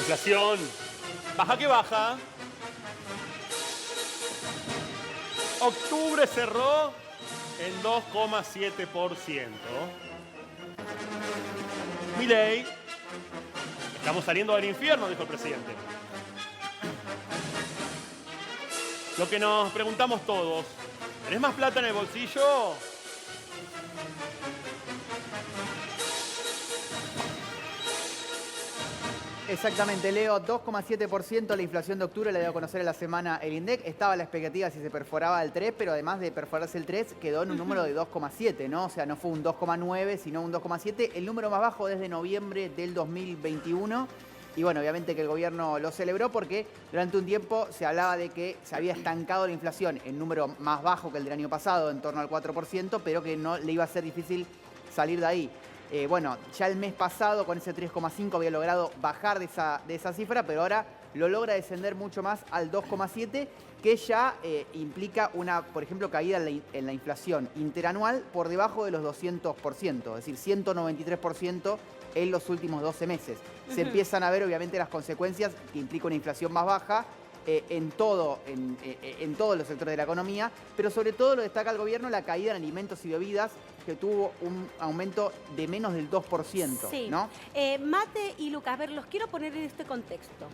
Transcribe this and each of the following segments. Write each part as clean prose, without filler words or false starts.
inflación. ¿Baja que baja? Octubre cerró en 2,7%. Milei, estamos saliendo del infierno, dijo el presidente. Lo que nos preguntamos todos, ¿tenés más plata en el bolsillo? Exactamente, Leo, 2,7% la inflación de octubre la dio a conocer en la semana el INDEC. Estaba la expectativa si se perforaba el 3, pero además de perforarse el 3, quedó en un número de 2,7, ¿no? O sea, no fue un 2,9, sino un 2,7, el número más bajo desde noviembre del 2021. Y bueno, obviamente que el gobierno lo celebró porque durante un tiempo se hablaba de que se había estancado la inflación en número más bajo que el del año pasado, en torno al 4%, pero que no le iba a ser difícil salir de ahí. Bueno, ya el mes pasado con ese 3,5 había logrado bajar de esa cifra, pero ahora lo logra descender mucho más al 2,7, que ya implica una, por ejemplo, caída en la inflación interanual por debajo de los 200%, es decir, 193% en los últimos 12 meses. Se empiezan a ver, obviamente, las consecuencias que implica una inflación más baja en todos los sectores de la economía, pero sobre todo lo destaca el gobierno la caída en alimentos y bebidas, que tuvo un aumento de menos del 2%. Sí. ¿No? Mate y Lucas, a ver, los quiero poner en este contexto.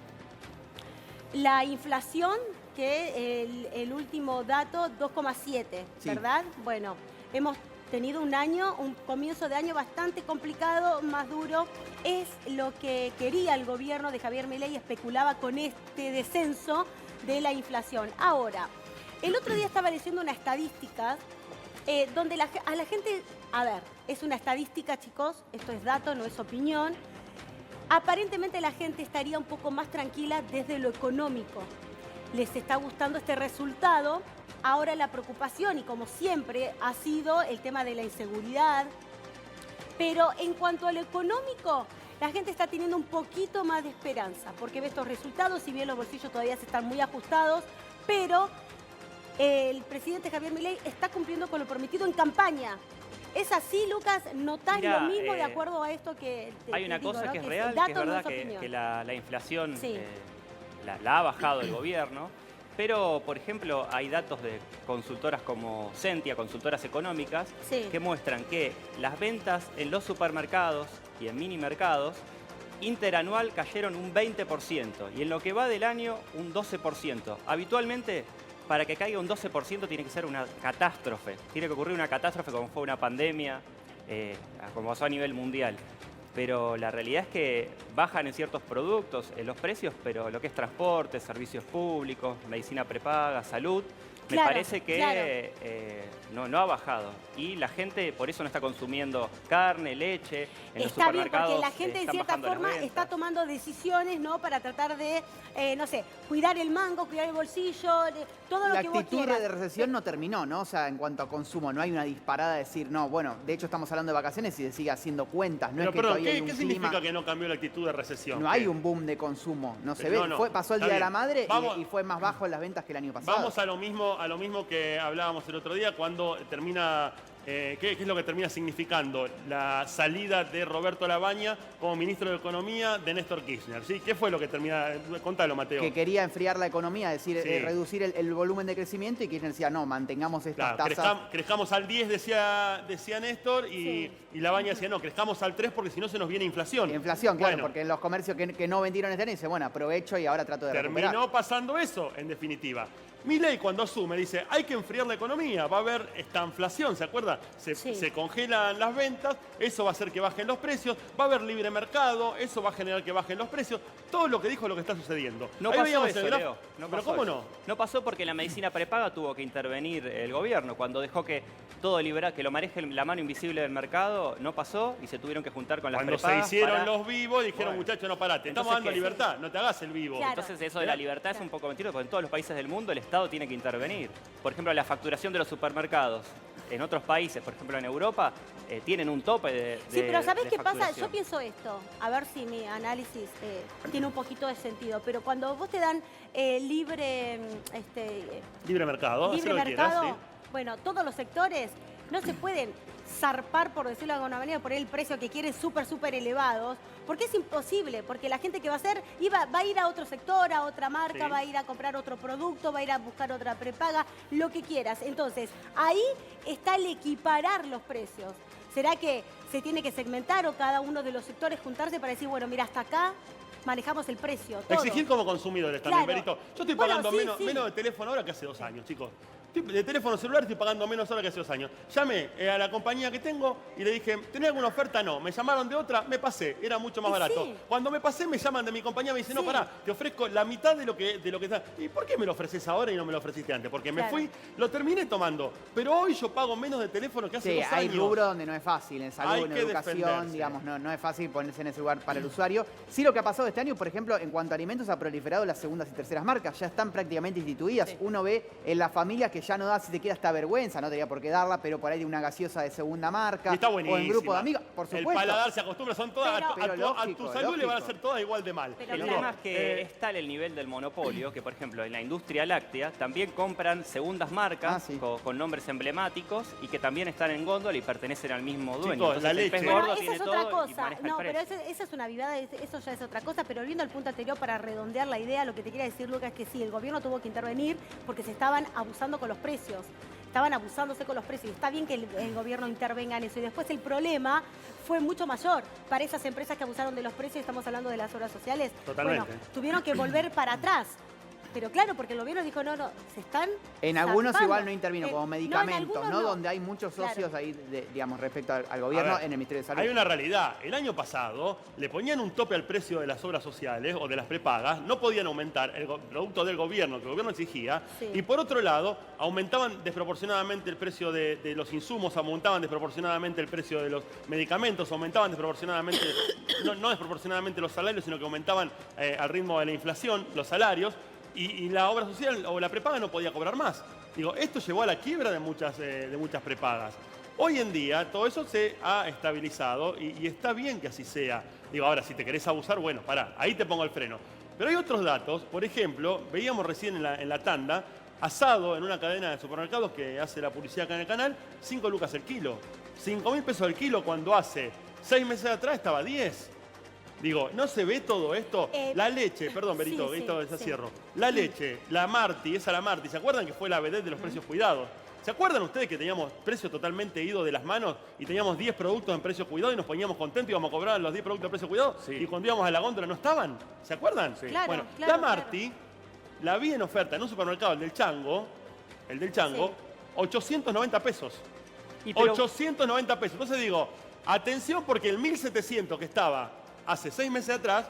La inflación, que el último dato, 2,7, Sí. ¿verdad? Bueno, hemos tenido un comienzo de año bastante complicado, más duro. Es lo que quería el gobierno de Javier Milei, especulaba con este descenso de la inflación. Ahora, el otro día estaba leyendo una estadística donde a la gente, a ver, es una estadística, chicos, esto es dato, no es opinión. Aparentemente la gente estaría un poco más tranquila desde lo económico. Les está gustando este resultado. Ahora la preocupación, y como siempre, ha sido el tema de la inseguridad. Pero en cuanto a lo económico, la gente está teniendo un poquito más de esperanza, porque ve estos resultados, si bien los bolsillos todavía se están muy ajustados, pero el presidente Javier Milei está cumpliendo con lo prometido en campaña. ¿Es así, Lucas? ¿Notás lo mismo de acuerdo a esto que hay una cosa, ¿no?, que es real, dato, que es verdad que la inflación sí, la ha bajado el gobierno, pero, por ejemplo, hay datos de consultoras como Sentia, consultoras económicas, sí, que muestran que las ventas en los supermercados y en mini mercados interanual cayeron un 20% y en lo que va del año un 12%. Habitualmente, para que caiga un 12% tiene que ser una catástrofe. Tiene que ocurrir una catástrofe como fue una pandemia, como pasó a nivel mundial. Pero la realidad es que bajan en ciertos productos los precios, pero lo que es transporte, servicios públicos, medicina prepaga, salud, me parece que no ha bajado. Y la gente por eso no está consumiendo carne, leche, en los supermercados. Está bien, porque la gente de cierta forma está tomando decisiones, ¿no?, para tratar de, no sé, cuidar el mango, cuidar el bolsillo, todo lo que vos quieras. La actitud de recesión no terminó, ¿no? O sea, en cuanto a consumo, no hay una disparada de decir, no, bueno, de hecho estamos hablando de vacaciones y se sigue haciendo cuentas. No Pero, es que perdón, todavía hay un ¿qué clima... significa que no cambió la actitud de recesión? No hay un boom de consumo, no se ve. Pasó el Está Día de la bien. Madre Vamos, y fue más bajo en las ventas que el año pasado. Vamos a lo mismo que hablábamos el otro día, cuando termina, ¿qué es lo que termina significando la salida de Roberto Labaña como ministro de Economía de Néstor Kirchner? ¿Sí? ¿Qué fue lo que termina? Contalo, Mateo. Que quería enfriar la economía, es decir, Sí. reducir el volumen de crecimiento, y Kirchner decía, no, mantengamos estas tasas. Crezcamos al 10, decía Néstor, y Labaña decía, no, crezcamos al 3 porque si no se nos viene inflación. Inflación, claro, Bueno, porque en los comercios que no vendieron este año, dice, bueno, aprovecho y ahora trato de recuperar. terminó pasando eso, en definitiva. Milei, cuando asume, dice, hay que enfriar la economía, va a haber esta inflación, ¿se acuerda? Se congelan las ventas, eso va a hacer que bajen los precios, va a haber libre mercado, eso va a generar que bajen los precios. Todo lo que dijo es lo que está sucediendo. No Ahí pasó veíamos eso, el grafo. Leo. No ¿Pero pasó cómo eso. no? No pasó porque la medicina prepaga tuvo que intervenir el gobierno. Cuando dejó que todo que lo maneje la mano invisible del mercado, no pasó y se tuvieron que juntar con las Cuando prepagas. se hicieron los vivos, dijeron, muchachos, no parate, estamos Entonces, dando ¿qué? libertad, no te hagas el vivo. Claro. Entonces eso de la libertad es un poco mentira, porque en todos los países del mundo el Estado tiene que intervenir. Por ejemplo, la facturación de los supermercados. En otros países, por ejemplo en Europa, tienen un tope de Sí, pero ¿sabés qué pasa? facturación. Yo pienso esto, a ver si mi análisis tiene un poquito de sentido, pero cuando vos te dan libre Libre mercado, haz libre lo que quieras, mercado, sí. bueno, todos los sectores no se pueden zarpar, por decirlo de alguna manera, poner el precio que quieren súper elevados, porque es imposible, porque la gente que va a hacer va a ir a otro sector, a otra marca, Sí. va a ir a comprar otro producto, va a ir a buscar otra prepaga, lo que quieras. Entonces, ahí está el equiparar los precios. ¿Será que se tiene que segmentar o cada uno de los sectores juntarse para decir, bueno, mira, hasta acá manejamos el precio, todo? Exigir como consumidores también, Claro. Berito. Yo estoy Bueno, pagando sí. menos de teléfono ahora que hace 2 años, chicos. De teléfono celular estoy pagando menos ahora que hace 2 años. Llamé a la compañía que tengo y le dije, ¿tenés alguna oferta? No. Me llamaron de otra, me pasé, era mucho más Y barato. sí. Cuando me pasé me llaman de mi compañía y me dicen, no, Sí. pará, te ofrezco la mitad de lo que está. ¿Y por qué me lo ofreces ahora y no me lo ofreciste antes? Porque me Claro. fui, lo terminé tomando. Pero hoy yo pago menos de teléfono que hace Sí, 2 hay años. rubros donde no es fácil, en salud, Hay en que educación, defenderse. digamos, no es fácil ponerse en ese lugar para el usuario. Sí, lo que ha pasado este año, por ejemplo, en cuanto a alimentos, ha proliferado las segundas y terceras marcas, ya están prácticamente instituidas. Sí. Uno ve en las familias que ya no da, si te queda, hasta vergüenza, no tenía por qué darla, pero por ahí de una gaseosa de segunda marca, Y está o buenísima. en grupo de amigos, por El supuesto. paladar se acostumbra, son todas, Pero- a tu lógico, salud le van a lógico. hacer todas igual de mal. Pero El claro. tema es que es tal el nivel del monopolio que, por ejemplo, en la industria láctea también compran segundas marcas Sí. con nombres emblemáticos y que también están en góndola y pertenecen al mismo dueño. Chicos, la el pez leche. gordo Bueno, esa tiene es otra todo y cosa. maneja el No, pero precio. esa es una vivada, eso ya es otra cosa. Pero volviendo al punto anterior, para redondear la idea, lo que te quería decir, Lucas, es que sí, el gobierno tuvo que intervenir porque se estaban abusando con los precios. Estaban abusándose con los precios. Está bien que el gobierno intervenga en eso. Y después el problema fue mucho mayor para esas empresas que abusaron de los precios. Estamos hablando de las obras sociales. Totalmente. Bueno, tuvieron que volver para atrás. Pero claro, porque el gobierno dijo, no, se están En algunos zarpando. igual no intervino, como en medicamentos, algunos ¿no? no. Donde hay muchos socios Claro. ahí, digamos, respecto al gobierno A ver, en el Ministerio de Salud. Hay una realidad. El año pasado le ponían un tope al precio de las obras sociales o de las prepagas, no podían aumentar el producto del gobierno, que el gobierno exigía, Sí. y por otro lado, aumentaban desproporcionadamente el precio de los insumos, aumentaban desproporcionadamente el precio de los medicamentos, aumentaban desproporcionadamente, no desproporcionadamente los salarios, sino que aumentaban al ritmo de la inflación los salarios, y la obra social o la prepaga no podía cobrar más. Digo, esto llevó a la quiebra de muchas prepagas. Hoy en día todo eso se ha estabilizado y está bien que así sea. Digo, ahora, si te querés abusar, bueno, pará, ahí te pongo el freno. Pero hay otros datos, por ejemplo, veíamos recién en la tanda, asado en una cadena de supermercados que hace la publicidad acá en el canal, 5 lucas el kilo. 5.000 pesos el kilo cuando hace 6 meses atrás estaba 10. Digo, ¿no se ve todo esto? La leche, perdón, Berito, sí, esto ya sí. cierro. La leche, la Marti, ¿se acuerdan que fue la vedette de los precios cuidados? ¿Se acuerdan ustedes que teníamos precios totalmente idos de las manos y teníamos 10 productos en precio cuidado y nos poníamos contentos y íbamos a cobrar los 10 productos en precio cuidado? Sí. Y cuando íbamos a la góndola no estaban. ¿Se acuerdan? Sí. Claro, Bueno, claro, la Marti la vi en oferta en un supermercado, el del Chango, Sí. 890 pesos. Y pero- 890 pesos. Entonces digo, atención porque el 1.700 que estaba hace 6 meses atrás,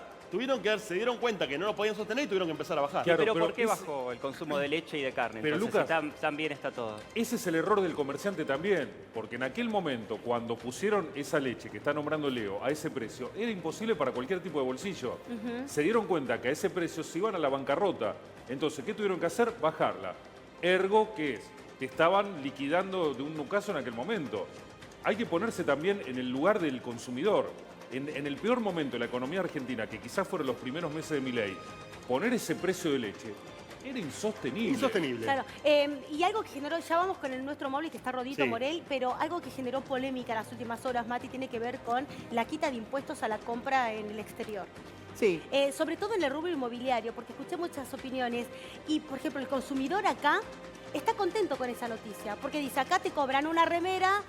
se dieron cuenta que no lo podían sostener y tuvieron que empezar a bajar. Claro, pero pero ¿por qué es- bajó el consumo de leche y de carne? Pero, Entonces, Lucas- si tan bien está todo. Ese es el error del comerciante también, porque en aquel momento, cuando pusieron esa leche que está nombrando Leo a ese precio, era imposible para cualquier tipo de bolsillo. Se dieron cuenta que a ese precio se iban a la bancarrota. Entonces, ¿qué tuvieron que hacer? Bajarla. Ergo, ¿qué es? Que estaban liquidando de un nucazo en aquel momento. Hay que ponerse también en el lugar del consumidor. En el peor momento de la economía argentina, que quizás fueron los primeros meses de Milei, poner ese precio de leche era insostenible. Insostenible. Claro, y algo que generó, ya vamos con el nuestro móvil que está Rodito Sí. Morel, pero algo que generó polémica en las últimas horas, Mati, tiene que ver con la quita de impuestos a la compra en el exterior. Sí, Sobre todo en el rubro inmobiliario, porque escuché muchas opiniones y, por ejemplo, el consumidor acá está contento con esa noticia, porque dice, acá te cobran una remera,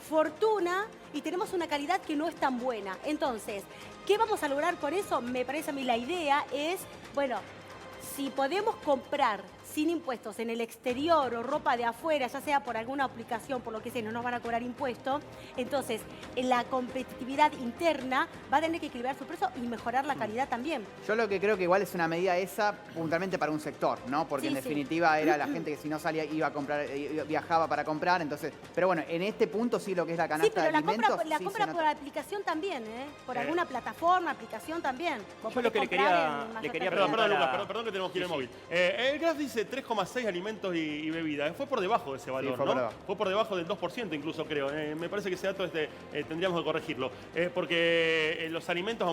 fortuna, y tenemos una calidad que no es tan buena. Entonces, ¿qué vamos a lograr con eso? Me parece a mí la idea es, bueno, si podemos comprar sin impuestos en el exterior o ropa de afuera, ya sea por alguna aplicación, por lo que sea, no nos van a cobrar impuestos, entonces la competitividad interna va a tener que equilibrar su precio y mejorar la calidad también. yo lo que creo que igual es una medida esa puntualmente para un sector, ¿no? Porque Sí, en sí. definitiva era la gente que si no salía iba a comprar, viajaba para comprar, entonces, pero bueno, en este punto sí lo que es la Sí, canasta pero de la alimentos. compra, la sí compra se por nota. aplicación también, ¿eh? Por alguna plataforma, aplicación también. Vos Yo lo podés que le comprar quería- en le quería mayor Perdón, cantidad. Lucas, perdón que tenemos que ir al móvil. El Graph dice 3,6 alimentos y bebidas. Fue por debajo de ese valor, fue ¿no? por debajo. Fue por debajo del 2% incluso, creo. Me parece que ese dato tendríamos que corregirlo. Porque los alimentos